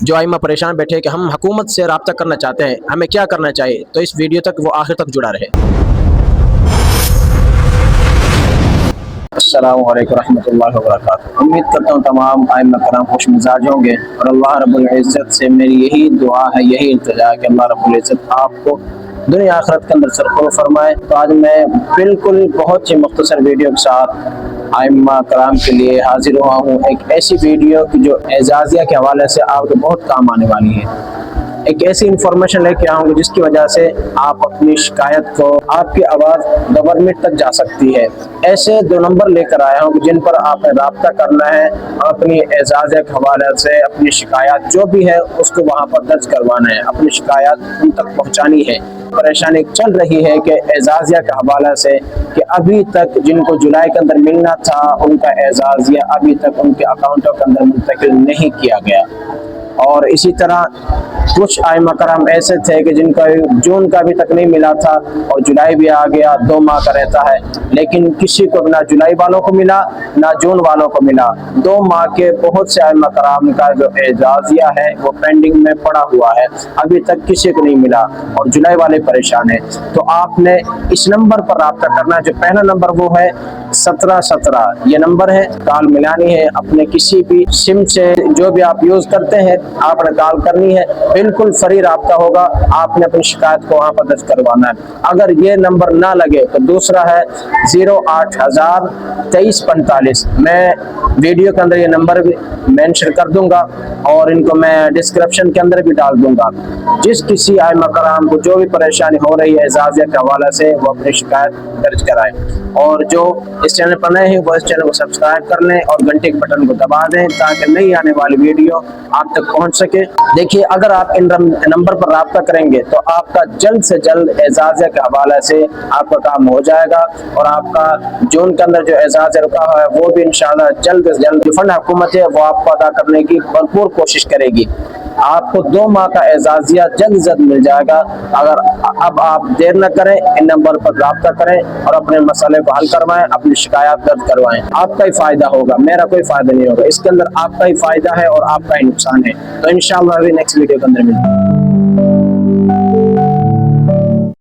जो आइमा परेशान बैठे हैं कि हम हुकूमत से रब्ता करना चाहते हैं, हमें क्या करना चाहिए, तो इस वीडियो तक वो आखिर तक जुड़ा रहे। अस्सलामु अलैकुम रहमतुल्लाहि व बरकातुहू। उम्मीद करता हूँ तमाम आइमा कराम खुश मिजाज होंगे और अल्लाह रब्बुल इज़्ज़त से मेरी यही दुआ है, यही इल्तिजा है कि अल्लाह रब्बुल इज़्ज़त आपको दुनिया आखिरत के अंदर सरफरोश फरमाए। तो आज मैं बिल्कुल बहुत ही मुख्तसर वीडियो के साथ आइम्मा कराम के लिए हाजिर हुआ हूँ। एक ऐसी वीडियो की जो एजाजिया के हवाले से आपको बहुत काम आने वाली है। एक ऐसी इंफॉर्मेशन लेके आऊँगी जिसकी वजह से आप अपनी शिकायत को, आपकी आवाज़ गवर्नमेंट तक जा सकती है। ऐसे 2 नंबर लेकर आया हूँ जिन पर आपने रब्ता करना है और अपनी एजाजिया के हवाले से अपनी शिकायत जो भी है उसको वहाँ पर दर्ज करवाना है, अपनी शिकायत उन तक पहुँचानी है। परेशानी चल रही है कि एजाजिया के हवाले से कि अभी तक जिनको जुलाई के अंदर मिलना था उनका एजाजिया अभी तक उनके अकाउंटों के अंदर मुंतकिल नहीं किया गया। और इसी तरह कुछ आइमा कराम ऐसे थे कि जिनका जून का अभी तक नहीं मिला था और जुलाई भी आ गया, 2 माह का रहता है, लेकिन किसी को ना जुलाई वालों को मिला ना जून वालों को मिला। 2 माह के बहुत से आइमा कराम का जो एजाजिया है वो पेंडिंग में पड़ा हुआ है, अभी तक किसी को नहीं मिला और जुलाई वाले परेशान है। तो आपने इस नंबर पर रब्ता करना है। जो पहला नंबर वो है 1717, ये नंबर है, कॉल मिलानी है अपने किसी भी सिम से, जो भी आप यूज करते हैं आपने कॉल करनी है, बिल्कुल फ्री रब्ता होगा। आपने अपनी शिकायत को वहां पर दर्ज करवाना है। अगर ये नंबर ना लगे तो दूसरा है 080002345। मैं वीडियो के अंदर ये नंबर भी मेंशन कर दूंगा और इनको मैं डिस्क्रिप्शन के अंदर भी डाल दूंगा। जिस किसी आइमा कराम को जो भी परेशानी हो रही है एजाजिया के हवाले से वो अपनी शिकायत दर्ज कराएं। और जो इस चैनल पर नए हैं वो इस चैनल को सब्सक्राइब कर लें और घंटे के बटन को दबा दें ताकि नई आने वाली वीडियो आप तक पहुंच सके। देखिए, अगर आप इन नंबर पर रब्ता करेंगे तो आपका जल्द से जल्द एजाजिया के हवाले से आपका काम हो जाएगा और आपका जून के अंदर जो एजाजिया रुका हुआ है वो भी इंशाल्लाह जल्द से जल्द फंड हुकूमत है वो आपको अदा करने की भरपूर कोशिश करेगी। आपको 2 माह का एजाजिया जल्द से जल्द मिल जाएगा। अगर अब आप देर न करें, इन नंबर पर रब्ता करें और अपने मसले को हल करवाएं, अपनी शिकायत दर्ज करवाएं। आपका ही फायदा होगा, मेरा कोई फायदा नहीं होगा। इसके अंदर आपका ही फायदा है और आपका ही नुकसान है। तो इंशाल्लाह अभी नेक्स्ट वीडियो के अंदर मिलते हैं।